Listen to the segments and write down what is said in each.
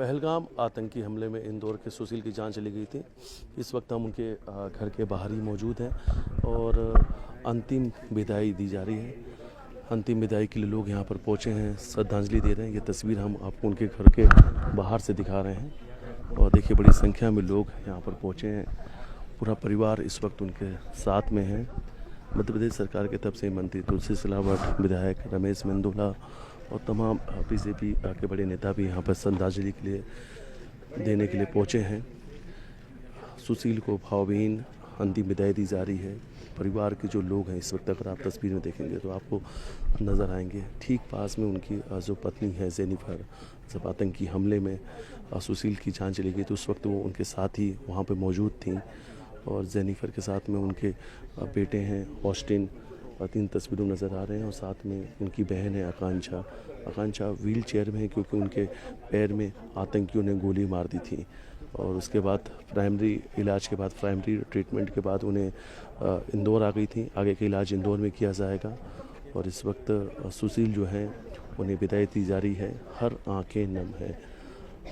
पहलगाम आतंकी हमले में इंदौर के सुशील की जान चली गई थी। इस वक्त हम उनके घर के बाहर ही मौजूद हैं और अंतिम विदाई दी जा रही है। अंतिम विदाई के लिए लोग यहाँ पर पहुँचे हैं, श्रद्धांजलि दे रहे हैं। ये तस्वीर हम आपको उनके घर के बाहर से दिखा रहे हैं और देखिए बड़ी संख्या में लोग यहाँ पर पहुँचे हैं। पूरा परिवार इस वक्त उनके साथ में है। मध्य प्रदेश सरकार के तरफ से मंत्री तुलसी सिलावट, विधायक रमेश मेंदोला और तमाम बीजेपी के बड़े नेता भी यहाँ पर श्रद्धांजलि के लिए देने के लिए पहुँचे हैं। सुशील को भावभीनी अंतिम विदाई दी जा रही है। परिवार के जो लोग हैं इस वक्त अगर आप तस्वीर में देखेंगे तो आपको नज़र आएंगे। ठीक पास में उनकी जो पत्नी है जेनिफर, जब आतंकी हमले में सुशील की जान चली गई तो उस वक्त वो उनके साथ ही वहाँ पर मौजूद थी और जेनिफर के साथ में उनके बेटे हैं ऑस्टिन, 3 तस्वीरों नज़र आ रहे हैं और साथ में उनकी बहन है आकांक्षा। आकांक्षा व्हील चेयर में है क्योंकि उनके पैर में आतंकियों ने गोली मार दी थी और उसके बाद प्राइमरी इलाज के बाद, प्राइमरी ट्रीटमेंट के बाद उन्हें इंदौर आ गई थी। आगे का इलाज इंदौर में किया जाएगा और इस वक्त सुशील जो हैं उन्हें विदाई दी जा रही है। हर आंखें नम है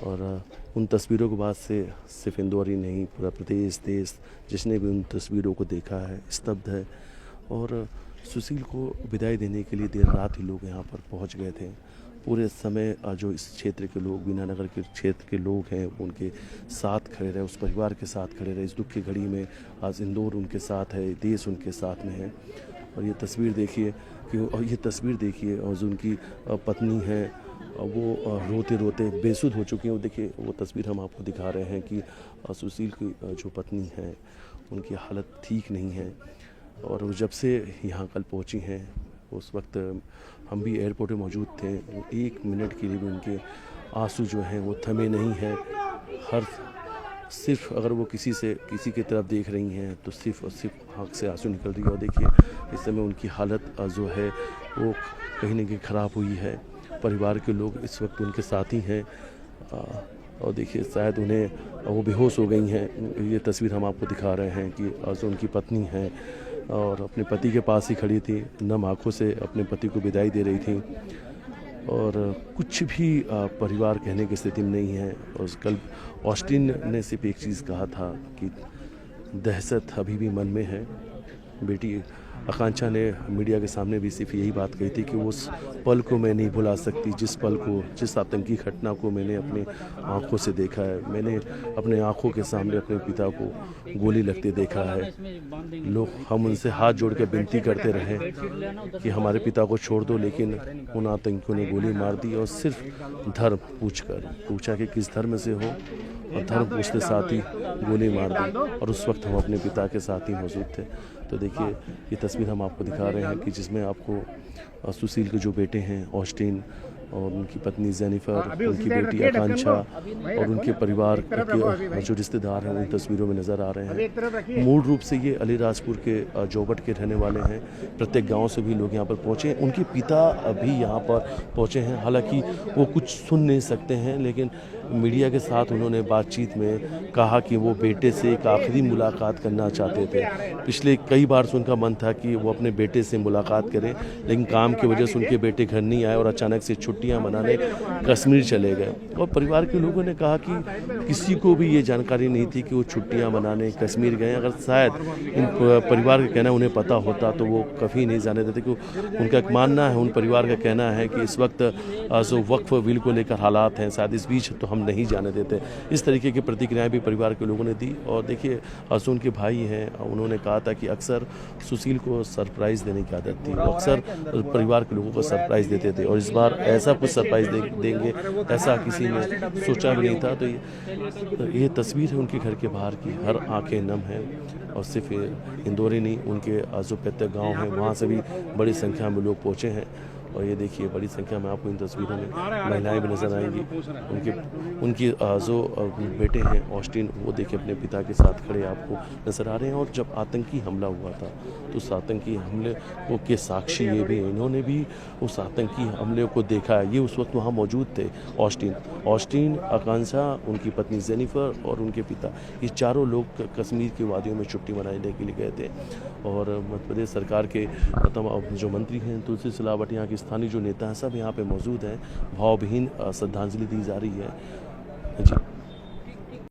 और उन तस्वीरों के बाद से सिर्फ इंदौर ही नहीं, पूरा प्रदेश, देश जिसने भी उन तस्वीरों को देखा है स्तब्ध है। और सुशील को विदाई देने के लिए देर रात ही लोग यहाँ पर पहुँच गए थे। पूरे समय जो इस क्षेत्र के लोग, बीनानगर के क्षेत्र के लोग हैं, उनके साथ खड़े रहे, उस परिवार के साथ खड़े रहे। इस दुख की घड़ी में आज इंदौर उनके साथ है, देश उनके साथ में है। और ये तस्वीर देखिए और जो उनकी पत्नी है वो रोते रोते बेसुध हो चुकी हैं। वो देखिए, वो तस्वीर हम आपको दिखा रहे हैं कि सुशील की जो पत्नी है उनकी हालत ठीक नहीं है और वो जब से यहाँ कल पहुँची हैं उस वक्त हम भी एयरपोर्ट में मौजूद थे। वो 1 मिनट के लिए भी उनके आंसू जो हैं वो थमे नहीं हैं। सिर्फ अगर वो किसी की तरफ देख रही हैं तो सिर्फ और सिर्फ आँख से आंसू निकल रही है। और देखिए इस समय उनकी हालत जो है वो कहीं न कहीं ख़राब हुई है। परिवार के लोग इस वक्त उनके साथ ही हैं और देखिए शायद उन्हें वो बेहोश हो गई हैं। ये तस्वीर हम आपको दिखा रहे हैं कि जो उनकी पत्नी है और अपने पति के पास ही खड़ी थी, नम आँखों से अपने पति को विदाई दे रही थी और कुछ भी परिवार कहने की स्थिति में नहीं है। और कल ऑस्टिन ने सिर्फ एक चीज़ कहा था कि दहशत अभी भी मन में है। बेटी आकांक्षा ने मीडिया के सामने भी सिर्फ यही बात कही थी कि उस पल को मैं नहीं भुला सकती, जिस आतंकी घटना को मैंने अपनी आंखों से देखा है। मैंने अपने आंखों के सामने अपने पिता को गोली लगते देखा है। हम उनसे हाथ जोड़ के विनती करते रहे कि हमारे पिता को छोड़ दो, लेकिन उन आतंकियों ने गोली मार दी और सिर्फ धर्म पूछा कि किस धर्म से हो और धर्म पूछते साथ ही गोली मार दी और उस वक्त हम अपने पिता के साथ ही मौजूद थे। तो देखिए ये तस्वीर हम आपको दिखा रहे हैं कि जिसमें आपको सुशील के जो बेटे हैं ऑस्टिन और उनकी पत्नी जेनिफर, उनकी बेटी आकांक्षा और उनके परिवार के जो रिश्तेदार हैं उन तस्वीरों में नज़र आ रहे हैं। मूल रूप से ये अलीराजपुर के जोबट के रहने वाले हैं। प्रत्येक गांव से भी लोग यहाँ पर पहुँचे हैं। उनके पिता अभी यहाँ पर पहुँचे हैं। हालांकि वो कुछ सुन नहीं सकते हैं, लेकिन मीडिया के साथ उन्होंने बातचीत में कहा कि वो बेटे से एक आखिरी मुलाकात करना चाहते थे। पिछले कई बार से उनका मन था कि वो अपने बेटे से मुलाकात करें, लेकिन काम की वजह से उनके बेटे घर नहीं आए और अचानक से छुट्टियां मनाने कश्मीर चले गए। और परिवार के लोगों ने कहा कि किसी को भी ये जानकारी नहीं थी कि वो छुट्टियां मनाने कश्मीर गए। अगर शायद इन परिवार का कहना उन्हें पता होता तो वो कभी नहीं जाने देते। क्योंकि उनका मानना है, उन परिवार का कहना है कि इस वक्त जो वक्फ बिल को लेकर हालात हैं, शायद इस बीच तो हम नहीं जाने देते। इस तरीके की प्रतिक्रियाएं भी परिवार के लोगों ने दी। और देखिए जो उनके भाई हैं उन्होंने कहा था कि अक्सर सुशील को सरप्राइज़ देने की आदत थी। वो अक्सर परिवार के लोगों को सरप्राइज़ देते थे और इस बार ऐसा कुछ सरप्राइज़ देंगे ऐसा किसी ने सोचा भी नहीं था। तो ये तस्वीर है उनके घर के बाहर की। हर आंखें नम हैं और सिर्फ इंदौर ही नहीं, उनके जो पैतृक गाँव हैं वहाँ से भी बड़ी संख्या में लोग पहुँचे हैं। और ये देखिए बड़ी संख्या में आपको इन तस्वीरों में महिलाएं भी नजर आएंगी। उनकी जो बेटे हैं ऑस्टिन, वो देखिए अपने पिता के साथ खड़े आपको नजर आ रहे हैं। और जब आतंकी हमला हुआ था तो उस आतंकी हमले के साक्षी ये भी, इन्होंने भी उस आतंकी हमले को देखा है। ये उस वक्त वहाँ मौजूद थे। ऑस्टिन, आकांक्षा, उनकी पत्नी जेनिफर और उनके पिता, ये चारों लोग कश्मीर की वादियों में छुट्टी मनाने के लिए गए थे। और मध्य प्रदेश सरकार के जो मंत्री हैं तुलसी सिलावट, यहाँ के स्थानीय जो नेता हैं, सब यहाँ पे मौजूद हैं। भावभीनी श्रद्धांजलि दी जा रही है। जी।